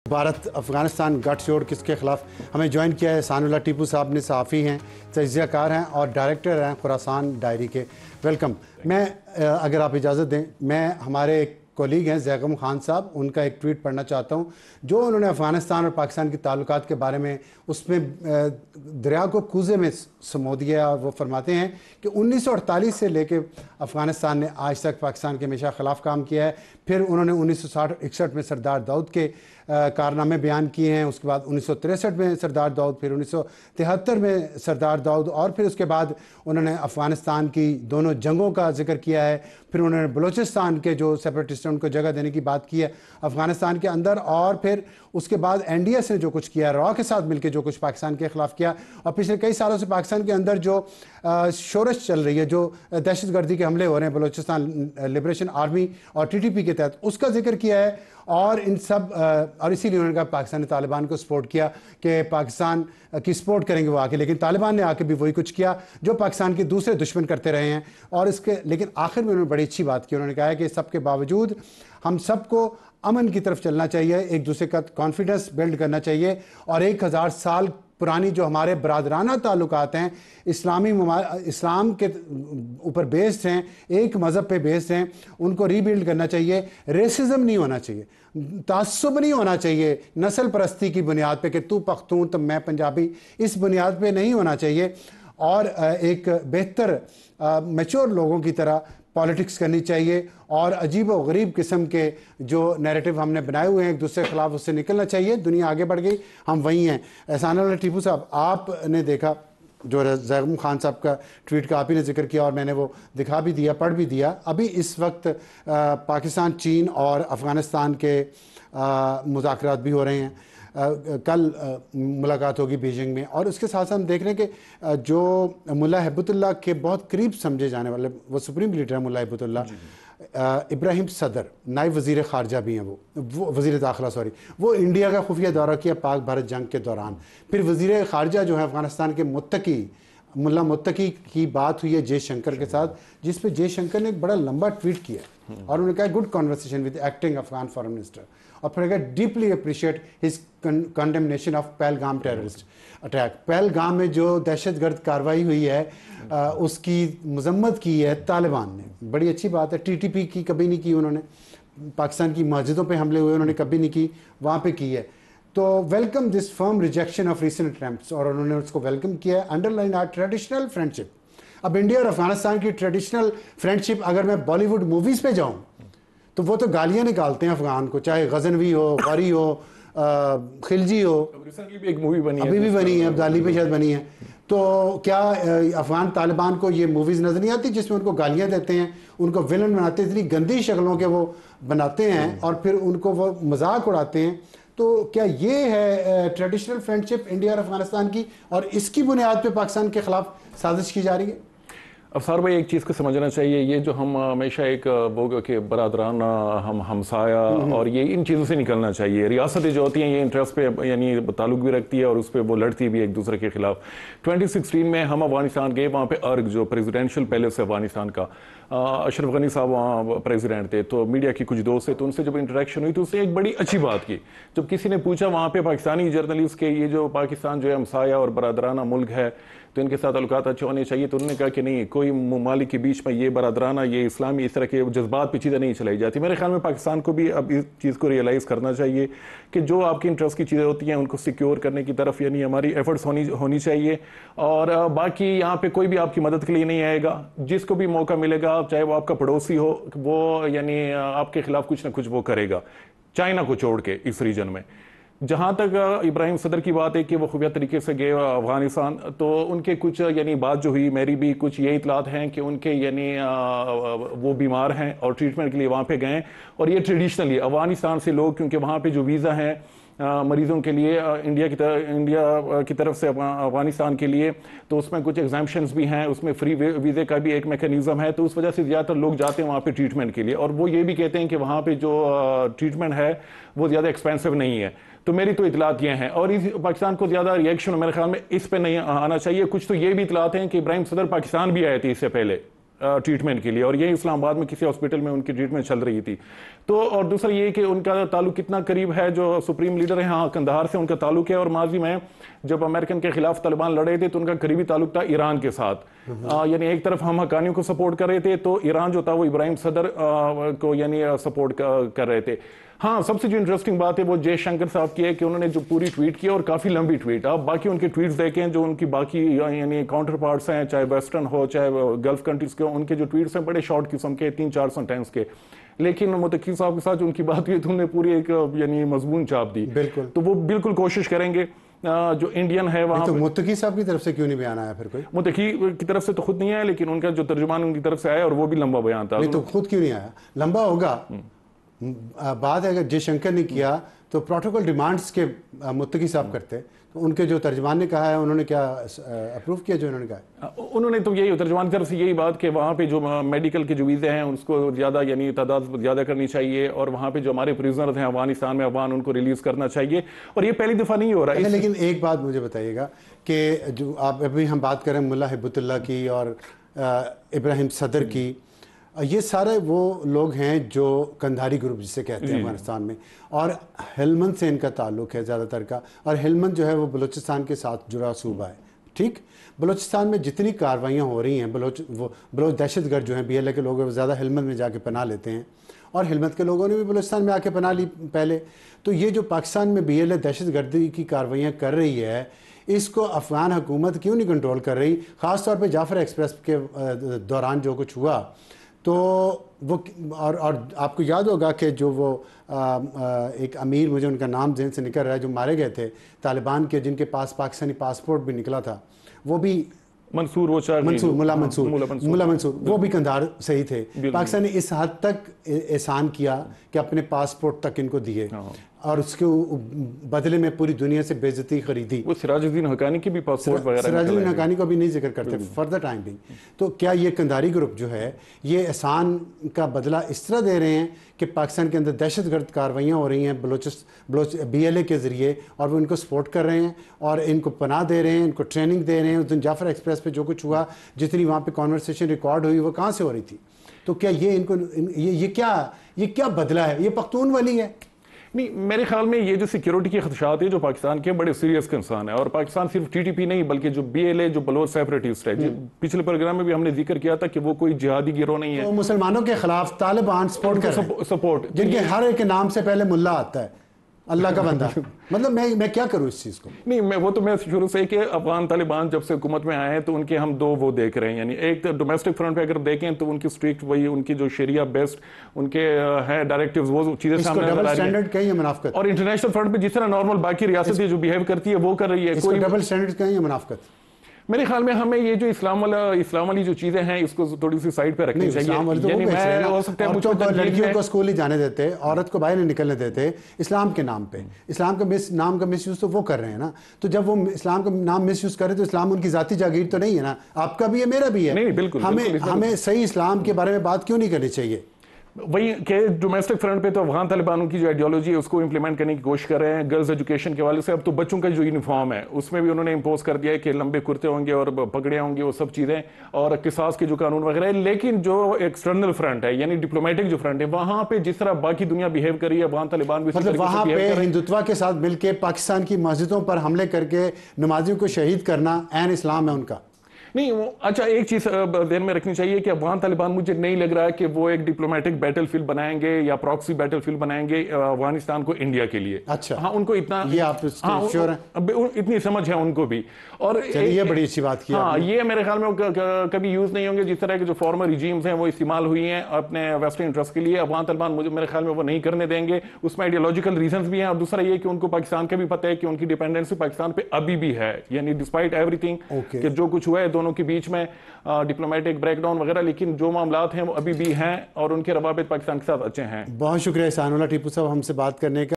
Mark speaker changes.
Speaker 1: भारत अफगानिस्तान गठजोड़ किसके खिलाफ हमें ज्वाइन किया है सानुल्लाह टीपू साहब ने, सहाफ़ी हैं, तजज़ियाकार हैं और डायरेक्टर हैं खुरासान डायरी के। वेलकम। मैं अगर आप इजाज़त दें, मैं हमारे एक कोलीग हैं ज़ैगम खान साहब, उनका एक ट्वीट पढ़ना चाहता हूं जो उन्होंने अफ़गानिस्तान और पाकिस्तान के ताल्लुकात के बारे में उसमें दरिया को कूज़े में समो दिया। वो फरमाते हैं कि 1948 से लेके अफ़गानिस्तान ने आज तक पाकिस्तान के हमेशा ख़िलाफ़ काम किया है। फिर उन्होंने 1961 में सरदार दाऊद के कारनामे बयान किए हैं, उसके बाद 1963 में सरदार दाऊद, फिर 1973 में सरदार दाऊद और फिर उसके बाद उन्होंने अफ़गानिस्तान की दोनों जंगों का जिक्र किया है। फिर उन्होंने बलूचिस्तान के जो सेपरेटिस्ट हैं उनको जगह देने की बात की है अफ़गानिस्तान के अंदर, और फिर उसके बाद NDS ने जो कुछ किया, रॉ के साथ मिलकर जो कुछ पाकिस्तान के ख़िलाफ़ किया, और पिछले कई सालों से पाकिस्तान के अंदर जो शोरश चल रही है, जो दहशतगर्दी के हमले हो रहे हैं बलूचिस्तान लिबरेशन आर्मी और TTP के तहत, उसका जिक्र किया है। और इन सब और इसीलिए उन्होंने कहा पाकिस्तान ने तालिबान को सपोर्ट किया कि पाकिस्तान की सपोर्ट करेंगे वो आके, लेकिन तालिबान ने आके भी वही कुछ किया जो पाकिस्तान के दूसरे दुश्मन करते रहे हैं। और इसके लेकिन आखिर में उन्होंने बड़ी अच्छी बात की, उन्होंने कहा कि सब के बावजूद हम सबको अमन की तरफ चलना चाहिए, एक दूसरे का कॉन्फिडेंस बिल्ड करना चाहिए, और 1000 साल पुरानी जो हमारे बरादराना ताल्लुकात हैं, इस्लाम के ऊपर बेस्ड हैं, एक मज़हब पे बेस्ड हैं, उनको रीबिल्ड करना चाहिए। रेसिज्म नहीं होना चाहिए, तासुब नहीं होना चाहिए नस्ल परस्ती की बुनियाद पे कि तू पख्तून तो मैं पंजाबी, इस बुनियाद पे नहीं होना चाहिए। और एक बेहतर मैच्योर लोगों की तरह पॉलिटिक्स करनी चाहिए, और अजीब व गरीब किस्म के जो नैरेटिव हमने बनाए हुए हैं एक दूसरे के खिलाफ, उससे निकलना चाहिए। दुनिया आगे बढ़ गई, हम वहीं हैं। सानुल्लाह टीपू साहब, आपने देखा जो ज़ैगम खान साहब का ट्वीट का आप ही ने जिक्र किया और मैंने वो दिखा भी दिया, पढ़ भी दिया। अभी इस वक्त पाकिस्तान, चीन और अफ़गानिस्तान के मुज़ाकरात भी हो रहे हैं। कल मुलाकात होगी बीजिंग में, और उसके साथ साथ हम देख रहे हैं कि जो मुल्ला हिब्बतुल्लाह के बहुत करीब समझे जाने वाले वो सुप्रीम लीडर है मुल्ला हिब्बतुल्लाह, इब्राहिम सदर, नायब वज़ीर ख़ारजा भी हैं, वो वज़ीर दाखिला सॉरी, वो इंडिया का खुफिया दौरा किया पाक भारत जंग के दौरान। फिर वज़ीर ख़ारजा जो है अफ़गानिस्तान के मुत्तकी मुल्ला मुत्तकी की बात हुई है जयशंकर के साथ, जिस पे जयशंकर ने एक बड़ा लंबा ट्वीट किया और उन्होंने कहा good conversation with acting Afghan foreign minister, और फिर deeply appreciate his condemnation of Pahalgam terrorist attack. Pahalgam में जो दहशतगर्द कार्रवाई हुई है उसकी मजम्मत की है तालिबान ने, बड़ी अच्छी बात है। TTP की कभी नहीं की उन्होंने, पाकिस्तान की मस्जिदों पे हमले हुए उन्होंने कभी नहीं की, वहाँ पे की है। तो welcome this firm rejection of recent attempts, और उन्होंने उसको वेलकम किया है। Underline are traditional friendship. अब इंडिया और अफगानिस्तान की ट्रेडिशनल फ्रेंडशिप, अगर मैं बॉलीवुड मूवीज़ पे जाऊँ तो वो तो गालियाँ निकालते हैं अफगान को, चाहे गजनवी हो, गौरी हो, खिलजी हो,
Speaker 2: एक मूवी बनी
Speaker 1: अभी भी बनी है, अब्दाली पे शायद बनी है। तो क्या अफगान तालिबान को ये मूवीज़ नज़र नहीं आती जिसमें उनको गालियाँ देते हैं, उनको विलन बनाते हैं, इतनी गंदी शक्लों के वो बनाते हैं और फिर उनको वो मजाक उड़ाते हैं? तो क्या ये है ट्रेडिशनल फ्रेंडशिप इंडिया और अफगानिस्तान की, और इसकी बुनियाद पे पाकिस्तान के खिलाफ साजिश की जा रही है?
Speaker 2: अफसार भाई, एक चीज़ को समझना चाहिए, ये जो हम हमेशा एक वो कि बरादराना, हम हमसाया, और ये इन चीज़ों से निकलना चाहिए। रियासतें जो होती हैं ये इंटरेस्ट पे यानी ताल्लुक भी रखती है और उस पर वो लड़ती भी एक दूसरे के खिलाफ। 2016 में हम अफगानिस्तान गए, वहाँ पे अर्ग जो प्रेसिडेंशियल पैलेस है अफगानिस्तान का, अशरफ गनी साहब वहाँ प्रेसिडेंट थे, तो मीडिया की कुछ दोस्त थे, तो उनसे जब इंटरेक्शन हुई तो उससे एक बड़ी अच्छी बात की। जब किसी ने पूछा वहाँ पे पाकिस्तानी जर्नलिस्ट के, ये जो पाकिस्तान जो है हमसाया और बरादराना मुल्क है तो इनके साथ ताल्लुकात अच्छे होने चाहिए, तो उन्होंने कहा कि नहीं, कोई ममालिक के बीच में ये बरादराना, ये इस्लामी, इस तरह के जज्बात पे चीज़ें नहीं चलाई जाती। मेरे ख्याल में पाकिस्तान को भी अब इस चीज़ को रियलाइज़ करना चाहिए कि जो आपकी इंटरेस्ट की चीज़ें होती हैं उनको सिक्योर करने की तरफ यानी हमारी एफर्ट्स होनी चाहिए। और बाकी यहाँ पे कोई भी आपकी मदद के लिए नहीं आएगा, जिसको भी मौका मिलेगा, चाहे वो आपका पड़ोसी हो, वो यानी आपके खिलाफ कुछ ना कुछ वो करेगा, चाइना को छोड़ के इस रीजन में। जहाँ तक इब्राहिम सदर की बात है कि वो खुफिया तरीके से गए अफगानिस्तान, तो उनके कुछ यानी बात जो हुई, मेरी भी कुछ ये इतलात हैं कि उनके यानी वो बीमार हैं और ट्रीटमेंट के लिए वहाँ पे गए, और ये ट्रेडिशनली अफगानिस्तान से लोग, क्योंकि वहाँ पे जो वीज़ा हैं मरीज़ों के लिए इंडिया की तरफ से अफगानिस्तान के लिए, तो उसमें कुछ एग्जाम्पशंस भी हैं, उसमें फ्री वीज़े का भी एक मैकेनिज़्म है, तो उस वजह से ज़्यादातर लोग जाते हैं वहाँ पे ट्रीटमेंट के लिए, और वो ये भी कहते हैं कि वहाँ पे जो ट्रीटमेंट है वो ज़्यादा एक्सपेंसिव नहीं है। तो मेरी तो इतलात ये हैं, और इस पाकिस्तान को ज़्यादा रिएक्शन मेरे ख्याल में इस पे नहीं आना चाहिए। कुछ तो ये भी इतलात हैं कि इब्राहिम सदर पाकिस्तान भी आए थे इससे पहले ٹریٹمنٹ کے لیے, اور یہ اسلام آباد میں کسی ہاسپٹل میں ان کی ٹریٹمنٹ چل رہی تھی. تو اور دوسرا یہ کہ ان کا تعلق کتنا قریب ہے, جو سپریم لیڈر ہیں ہاں قندھار سے ان کا تعلق ہے, اور ماضی میں جب امریکن کے خلاف طالبان لڑے تھے تو ان کا قریبی تعلق تھا ایران کے ساتھ. یعنی ایک طرف ہم حقانیوں کو سپورٹ کر رہے تھے تو ایران جو تھا وہ ابراہیم صدر کو یعنی سپورٹ کر رہے تھے. ہاں سب سے جو انٹرسٹنگ بات ہے وہ جے شنکر صاحب کی ہے کہ انہوں نے جو پوری ٹویٹ کی اور کافی لمبی ٹویٹ, آپ باقی ان کے ٹویٹس دیکھیں جو ان کی باقی یعنی کاؤنٹر پارٹس ہیں, چاہے ویسٹرن ہو چاہے گلف کنٹریز کے, ان کے جو ٹویٹس ہیں بڑے شارٹ قسم کے 300-400 سینٹینس کے. لیکن متقی صاحب کے ساتھ جو ان کی بات ہوئی تو انہوں نے پوری ایک یعنی مضمون چھاپ دی.
Speaker 1: بالکل,
Speaker 2: تو وہ بالکل کوشش کریں گے جو انڈین ہے وہاں.
Speaker 1: تو متقی صاحب کی طرف سے کیوں نہیں بیان آیا پھر کوئی؟
Speaker 2: متقی کی طرف سے تو خود نہیں آیا, لیکن ان کا جو ترجمان ان کی طرف سے آیا اور وہ بھی لمبا بیان تھا.
Speaker 1: تو خود کیوں نہیں آیا؟ لمبا ہوگا بات ہے, اگر جے شنکر نے کیا تو پروٹوکول ڈیمانڈز کے متقی صاحب کرتے, تو ان کے جو ترجمان نے کہا ہے انہوں نے کیا اپروو کیا جو انہوں نے کہا؟
Speaker 2: انہوں نے تو یہی ترجمان کی طرف سے یہی بات کہ وہاں پہ جو میڈیکل کے جو ویزے ہیں اس کو زیادہ یعنی تعداد زیادہ کرنی چاہیے, اور وہاں پہ جو ہمارے پریزنرز ہیں افغانستان میں افغان ان کو ریلیز کرنا چاہیے, اور یہ پہلی دفعہ نہیں ہو رہا ہے.
Speaker 1: لیکن ایک بات مجھے بتائیے گا کہ جو آپ ابھی ہم بات کریں ملا ہبت اللہ کی اور ابراہیم صدر کی, یہ سارے وہ لوگ ہیں جو کندھاری گروپ جسے کہتے ہیں افغانستان میں, اور ہلمند سے ان کا تعلق ہے زیادہ تر کا, اور ہلمند جو ہے وہ بلوچستان کے ساتھ جڑا صوبہ ہے. ٹھیک, بلوچستان میں جتنی کاروائیاں ہو رہی ہیں, بلوچ دہشت گرد جو ہیں بی ایل اے کے لوگ زیادہ ہلمند میں جا کے پناہ لیتے ہیں, اور ہلمند کے لوگوں نے بھی بلوچستان میں آ کے پناہ لی پہلے. تو یہ جو پاکستان میں بی ایل اے دہشت گردی کی کاروائیاں کر رہی ہے, اس کو افغان حکومت کیوں نہیں کنٹرول کر رہی؟ خاص طور پہ جعفر ایکسپریس کے دوران جو کچھ ہوا تو وہ, اور آپ کو یاد ہوگا کہ جو وہ ایک امیر, مجھے ان کا نام ذہن سے نکل رہا ہے, جو مارے گئے تھے طالبان کے, جن کے پاس پاکستانی پاسپورٹ بھی نکلا تھا, وہ بھی ملا منصور, وہ بھی کندھار سے ہی تھے. پاکستان نے اس حد تک احسان کیا کہ اپنے پاسپورٹ تک ان کو دیے, اور اس کے بدلے میں پوری دنیا سے بے عزتی خریدی.
Speaker 2: وہ سراج الدین حقانی کی بھی پاسپورٹ وغیرہ,
Speaker 1: سراج الدین حقانی کو بھی نہیں ذکر کرتے فار دا ٹائم بینگ. تو کیا یہ کندھاری گروپ جو ہے یہ احسان کا بدلہ اس طرح دے رہے ہیں کہ پاکستان کے اندر دہشت گرد کاروائیاں ہو رہی ہیں بلوچ بی ایل اے کے ذریعے, اور وہ ان کو سپورٹ کر رہے ہیں اور ان کو پناہ دے رہے ہیں, ان کو ٹریننگ دے رہے ہیں. اس دن جعفر ایکسپریس پہ جو کچھ ہوا, جتنی وہاں پہ کانورسیشن ریکارڈ ہوئی, وہ کہاں سے ہو رہی تھی؟ تو کیا یہ ان کو یہ کیا بدلہ ہے؟ یہ پختون والی ہے؟
Speaker 2: نہیں, میرے خیال میں یہ جو سیکیورٹی کے خدشات ہیں جو پاکستان کے بڑے سیریس کنسرن ہے, اور پاکستان صرف ٹی ٹی پی نہیں بلکہ جو بی ایل اے جو بلوچ سیپریٹسٹ ہے, پچھلے پروگرام میں بھی ہم نے ذکر کیا تھا کہ وہ کوئی جہادی گروہ نہیں ہے,
Speaker 1: وہ مسلمانوں کے خلاف طالبان سپورٹ کر رہے ہیں,
Speaker 2: سپورٹ,
Speaker 1: جن کے ہر ایک نام سے پہلے ملا آتا ہے, اللہ کا بندہ. مطلب میں کیا کروں اس چیز کو؟
Speaker 2: نہیں, میں شروع سے کہ افغان طالبان جب سے حکومت میں آئے ہیں تو ان کے ہم دو وہ دیکھ رہے ہیں. یعنی ایک ڈومیسٹک فرنٹ پہ اگر دیکھیں تو ان کی اسٹرکٹ وہی ان کی جو شریعہ بیسڈ ان کے ہے ڈائریکٹیوز, وہ چیزیں سامنے
Speaker 1: ڈبل اسٹینڈرڈ کہیں یا منافقت,
Speaker 2: اور انٹرنیشنل فرنٹ پہ جس طرح نارمل باقی ریاستیں جو بیہیو کرتی ہے وہ کر رہی ہے.
Speaker 1: کوئی ڈبل اسٹینڈرڈ کہیں یا منافقت؟
Speaker 2: میرے خیال میں ہمیں یہ جو اسلام والی جو چیزیں ہیں اس کو تھوڑی سی سائڈ پہ رکھنی چاہیے. یعنی میں ہو سکتا ہے
Speaker 1: لڑکیوں کو اسکول نہیں جانے دیتے, عورت کو باہر نہیں نکلنے دیتے اسلام کے نام پہ, اسلام کا نام کا مس یوز تو وہ کر رہے ہیں نا. تو جب وہ اسلام کا نام مس یوز کرے تو اسلام ان کی ذاتی جاگیر تو نہیں ہے نا, آپ کا بھی ہے میرا بھی ہے.
Speaker 2: نہیں, بالکل
Speaker 1: ہمیں صحیح اسلام کے بارے میں بات کیوں نہیں کرنی چاہیے؟
Speaker 2: وہی کہ ڈومیسٹک فرنٹ پہ تو افغان طالبانوں کی جو آئیڈیالوجی ہے اس کو امپلیمنٹ کرنے کی کوشش کر رہے ہیں. گرلز ایجوکیشن کے والے سے اب تو بچوں کا جو یونیفارم ہے اس میں بھی انہوں نے امپوز کر دیا ہے کہ لمبے کرتے ہوں گے اور پگڑے ہوں گے, وہ سب چیزیں, اور قصاص کے جو قانون وغیرہ ہے. لیکن جو ایکسٹرنل فرنٹ ہے یعنی ڈپلومیٹک جو فرنٹ ہے, وہاں پہ جس طرح باقی دنیا بیہیو کر رہی ہے افغان طالبان بھی
Speaker 1: مطلب وہاں پہ ہندوتوا کے ساتھ مل کے پاکستان کی مسجدوں پر حملے کر کے نمازیوں کو شہید کرنا عین اسلام ہے ان کا.
Speaker 2: نہیں, اچھا ایک چیز دھیان میں رکھنی چاہیے کہ افغان طالبان مجھے نہیں لگ رہا ہے کہ وہ ایک ڈپلومیٹک بیٹل فیلڈ بنائیں گے یا پراکسی بیٹل فیلڈ بنائیں گے افغانستان کو انڈیا کے لیے.
Speaker 1: اچھا,
Speaker 2: ہاں ان کو اتنا,
Speaker 1: یہ آپ شیور ہیں,
Speaker 2: اتنی سمجھ ہے ان کو بھی. اور
Speaker 1: یہ بڑی اچھی بات کی.
Speaker 2: ہاں, یہ میرے خیال میں کبھی یوز نہیں ہوں گے جس طرح کے جو فارمر ریجیمز ہیں وہ استعمال ہوئی ہیں اپنے ویسٹرن انٹرسٹ کے لیے. افغان طالبان مجھے میرے خیال میں وہ نہیں کرنے دیں گے. اس میں آئیڈیالوجیکل ریزنز بھی ہیں, اور دوسرا یہ کہ ان کو پاکستان کا بھی پتہ ہے کہ ان کی ڈیپینڈنسی پاکستان پہ ابھی بھی ہے, یعنی ڈسپائٹ ایوری تھنگ کہ جو کچھ ہوا ہے دونوں کے بیچ میں ڈپلومیٹک بریک ڈاؤن وغیرہ, لیکن جو معاملات ہیں وہ ابھی بھی ہیں اور ان کے روابط پاکستان کے ساتھ اچھے ہیں.
Speaker 1: بہت شکریہ احسان اللہ ٹیپو صاحب ہم سے بات کرنے کا.